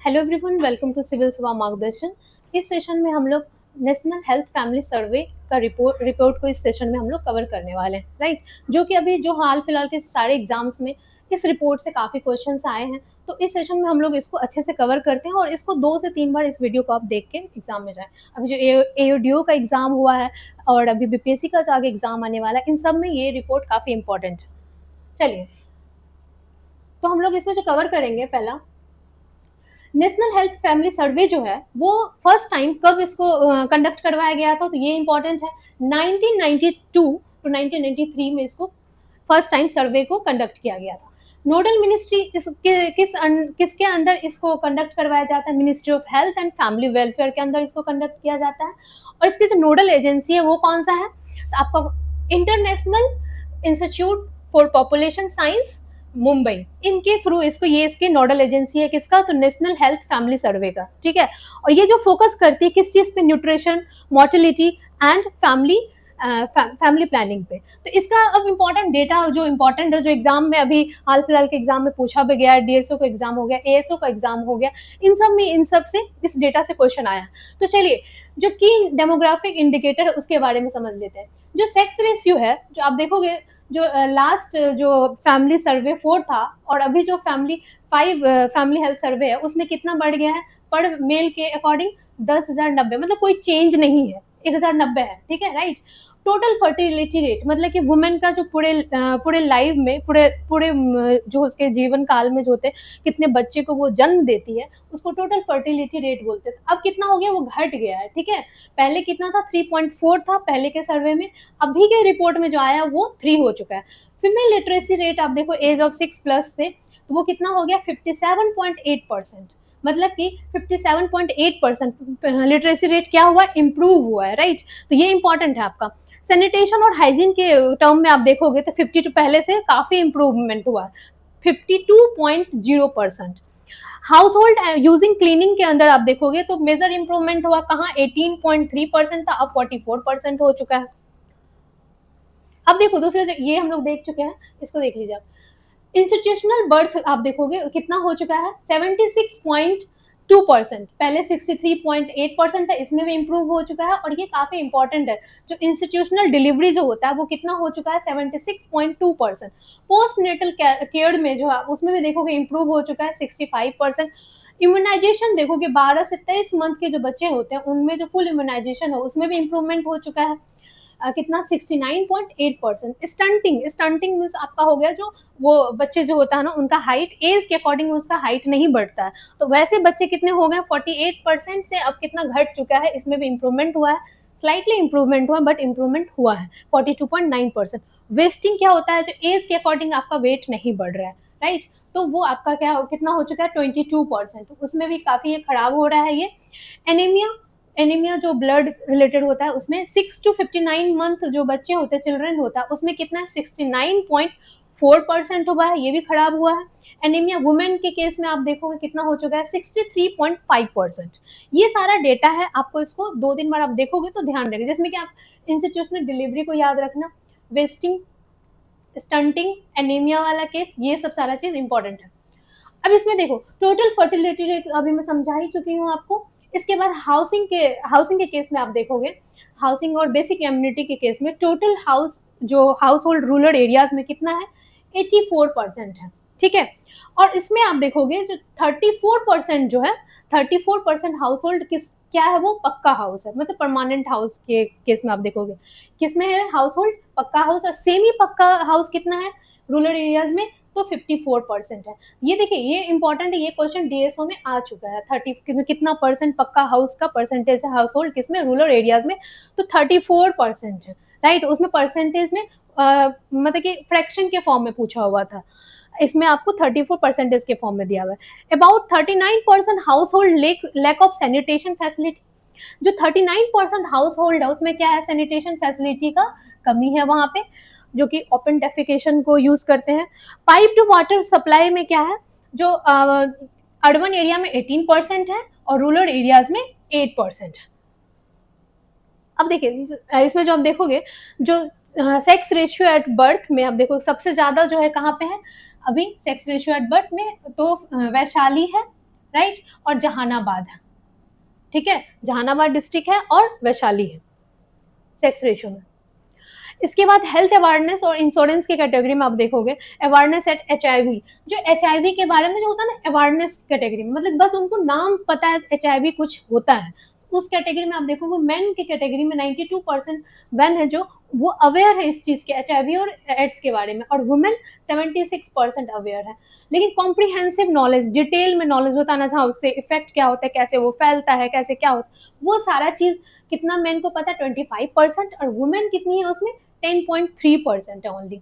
Hello everyone, welcome to civil Seva Margdarshan. इस session में हम लोग नेशनल हेल्थ फैमिली सर्वे का रिपोर्ट को इस सेशन में हम लोग कवर करने वाले हैं, राइट। जो कि अभी जो हाल फिलहाल के सारे एग्जाम्स में इस रिपोर्ट से काफ़ी क्वेश्चंस आए हैं, तो इस सेशन में हम लोग इसको अच्छे से कवर करते हैं और इसको 2 से 3 बार इस वीडियो को आप देख के एग्जाम में जाएं। अभी जो एओडीओ का एग्जाम हुआ है और अभी बीपीएससी का जो आगे एग्जाम आने वाला है, इन सब में ये रिपोर्ट काफ़ी इंपॉर्टेंट है। चलिए, तो हम लोग इसमें जो कवर करेंगे, पहला नेशनल हेल्थ फैमिली सर्वे जो है वो फर्स्ट टाइम कब इसको कंडक्ट करवाया गया था, तो ये इंपॉर्टेंट है। 1992 टू 1993 में इसको फर्स्ट टाइम सर्वे को कंडक्ट किया गया था। नोडल मिनिस्ट्री किसके अंदर इसको कंडक्ट करवाया जाता है? Ministry of health and family welfare के अंदर इसको कंडक्ट किया जाता है। और इसकी जो नोडल एजेंसी है वो कौन सा है? तो आपका international institute for population science Mumbai, इनके थ्रू इसको, ये इसकी नोडल एजेंसी है किसका? तो नेशनल हेल्थ फैमिली सर्वे का, ठीक है। और ये जो फोकस करती है किस चीज पे? Nutrition, mortality and family planning पे। तो इसका अब इम्पोर्टेंट डेटा जो इम्पोर्टेंट है, जो एग्जाम में अभी हाल फिलहाल के एग्जाम में पूछा भी गया है, डीएसओ का एग्जाम हो गया, एएसओ का एग्जाम हो गया, इन सब से इस डेटा से क्वेश्चन आया। तो चलिए, जो की डेमोग्राफिक इंडिकेटर है उसके बारे में समझ लेते हैं। जो सेक्स रेशियो है, जो आप देखोगे, जो लास्ट जो फैमिली सर्वे 4 था और अभी जो फैमिली हेल्थ सर्वे है उसमें कितना बढ़ गया है? पर मेल के अकॉर्डिंग 10,090, मतलब कोई चेंज नहीं है, 1090 है, ठीक है, राइट। टोटल फर्टिलिटी रेट, मतलब कि वुमेन का जो पूरे लाइफ में, पूरे जो उसके जीवन काल में जो होते कितने बच्चे को वो जन्म देती है, उसको टोटल फर्टिलिटी रेट बोलते हैं। अब कितना हो गया? वो घट गया है, ठीक है। पहले कितना था? 3.4 था पहले के सर्वे में, अभी के रिपोर्ट में जो आया वो 3 हो चुका है। फीमेल लिटरेसी रेट आप देखो एज ऑफ 6+ से, तो वो कितना हो गया? 57.8%। मतलब कि 57.8% लिटरेसी रेट क्या हुआ? इम्प्रूव हुआ है, राइट। तो ये इंपॉर्टेंट है आपका। सैनिटेशन और हाइजीन के टर्म में आप देखोगे तो 52 पहले से काफी इंप्रूवमेंट हुआ है, 52.0%। हाउस होल्ड यूजिंग क्लीनिंग के अंदर आप देखोगे तो मेजर इंप्रूवमेंट हुआ, कहाँ? 18.3% था, अब 44% हो चुका है। अब देखो दूसरे, ये हम लोग देख चुके हैं, इसको देख लीजिए आप। इंस्टीट्यूशनल बर्थ आप देखोगे कितना हो चुका है? 76.2%, पहले 63.8% था, इसमें भी इंप्रूव हो चुका है। और ये काफी इंपॉर्टेंट है, जो इंस्टीट्यूशनल डिलीवरी जो होता है वो कितना हो चुका है? 76.2%। पोस्ट नेटल केयर में जो है उसमें भी देखोगे इंप्रूव हो चुका है, 65%। इम्यूनाइजेशन देखोगे 12 से 23 मंथ के जो बच्चे होते हैं उनमें जो फुल इम्यूनाइजेशन है उसमें भी इंप्रूवमेंट हो चुका है, कितना? 69.8%। स्टंटिंग मीन्स आपका हो गया जो वो बच्चे जो होता है ना, उनका हाइट एज के अकॉर्डिंग उसका हाइट नहीं बढ़ता है, तो वैसे बच्चे कितने हो गए? 48% से अब कितना घट चुका है, इसमें भी इंप्रूवमेंट हुआ है, स्लाइटली इंप्रूवमेंट हुआ, बट इंप्रूवमेंट हुआ है 42.9%। वेस्टिंग क्या होता है? जो एज के अकॉर्डिंग आपका वेट नहीं बढ़ रहा है, राइट, तो वो आपका क्या कितना हो चुका है? 22%, उसमें भी काफी खराब हो रहा है ये। एनीमिया जो ब्लड रिलेटेड होता है उसमें 6 to 59 मंथ जो बच्चे होते हैं, चिल्ड्रन होता है, उसमें कितना है? 69.4% हुआ है, ये भी खराब हुआ है। एनीमिया वुमेन के केस में आप देखोगे कितना हो चुका है? 63.5%। ये सारा डेटा है, आपको इसको 2 दिन बाद आप देखोगे तो ध्यान रखें, जिसमें कि आप इंस्टीट्यूशनल डिलीवरी को याद रखना, वेस्टिंग, स्टंटिंग, एनीमिया वाला केस, ये सब सारा चीज इंपॉर्टेंट है। अब इसमें देखो टोटल फर्टिलिटी रेट अभी मैं समझा ही चुकी हूँ आपको। इसके बाद हाउसिंग के केस में आप देखोगे, हाउसिंग और बेसिक कम्युनिटी के केस में total house hold rural areas में कितना है? 84% है, ठीक है। और इसमें आप देखोगे जो 34% जो है, 34% हाउस होल्ड क्या है? वो पक्का हाउस है, मतलब परमानेंट हाउस के केस में आप देखोगे किसमें है? हाउस होल्ड पक्का हाउस। और सेमी पक्का हाउस कितना है रूरल एरियाज में? तो 54% है। ये देखिए, ये इंपॉर्टेंट है, ये क्वेश्चन डीएसओ में आ चुका है। 30 कितना परसेंट पक्का हाउस का परसेंटेज है हाउस होल्ड किसमें? रूरल एरियाज में, तो 34% है, राइट। उसमें परसेंटेज में मतलब कि फ्रैक्शन के फॉर्म में पूछा हुआ था, इसमें आपको 34% के फॉर्म में दिया हुआ है। About 39% household lack of sanitation facility. जो 39% हाउस होल्ड है उसमें क्या है? सैनिटेशन फैसिलिटी का कमी है वहां पे, जो कि ओपन डेफिकेशन को यूज करते हैं। पाइप टू वाटर सप्लाई में क्या है? जो अर्बन एरिया में 18% है और रूरल एरियाज में 8% है। अब देखिए इसमें जो आप देखोगे, जो सेक्स रेशियो एट बर्थ में आप देखो सबसे ज्यादा जो है कहाँ पे है? अभी सेक्स रेशियो एट बर्थ में तो वैशाली है, राइट, और जहानाबाद है, ठीक है, जहानाबाद डिस्ट्रिक्ट है और वैशाली है सेक्स रेशियो में। इसके बाद हेल्थ अवेयरनेस और इंश्योरेंस की कैटेगरी में आप देखोगे अवेयरनेस एट HIV, जो HIV के बारे में जो होता है ना अवेयरनेस कैटेगरी में, मतलब बस उनको नाम पता है HIV कुछ होता है, उस कैटेगरी में आप देखोगे मेन की कैटेगरी में 92% मैन है जो वो अवेयर है इस चीज के HIV और एड्स के बारे में, और वुमेन 76% अवेयर है। लेकिन कॉम्प्रिहेंसिव नॉलेज, डिटेल में नॉलेज बताना चाहो उससे इफेक्ट क्या होता है, कैसे वो फैलता है, कैसे क्या होता है, वो सारा चीज कितना मेन को पता है 25%, और वुमेन कितनी है उसमें 10.3% है ओनली।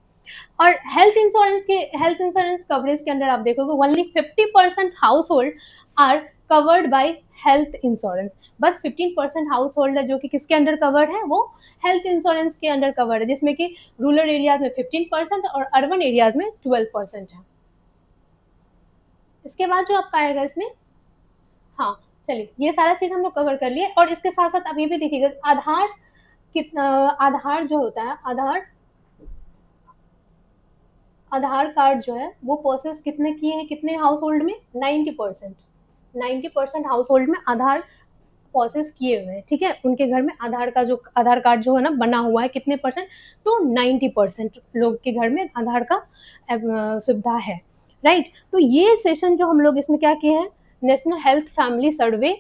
और हेल्थ इंश्योरेंस कवरेज के अंदर आप देखोगे only 50% household are covered by health insurance, बस 15% हाउस होल्ड है जो कि किसके अंडर कवर्ड है, वो हेल्थ इंश्योरेंस के अंडर कवर्ड है, जिसमें कि रूरल एरियाज में 15% और अर्बन एरियाज में 12% है। इसके बाद जो आपका आएगा इसमें, हाँ चलिए ये सारा चीज हम लोग कवर कर लिए, और इसके साथ साथ आप ये भी देखिएगा आधार कितना, आधार जो होता है, आधार कार्ड जो है वो प्रोसेस कितने किए हैं, कितने हाउस होल्ड में, 90% हाउस होल्ड में आधार प्रोसेस किए हुए हैं, ठीक है, उनके घर में आधार कार्ड जो है ना बना हुआ है, कितने परसेंट, तो 90% लोग के घर में आधार का सुविधा है, राइट। तो ये सेशन जो हम लोग इसमें क्या किए हैं, नेशनल हेल्थ फैमिली सर्वे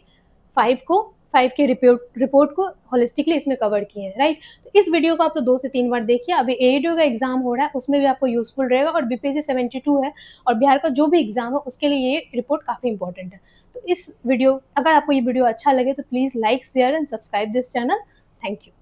5 के रिपोर्ट को होलिस्टिकली इसमें कवर किए हैं, राइट। तो इस वीडियो को आप लोग 2 से 3 बार देखिए, अभी एडीओ का एग्जाम हो रहा है उसमें भी आपको यूजफुल रहेगा, और बीपीएससी 72 है और बिहार का जो भी एग्जाम है उसके लिए ये रिपोर्ट काफी इंपॉर्टेंट है। तो इस वीडियो, अगर आपको ये वीडियो अच्छा लगे तो please like share and subscribe this channel. Thank you.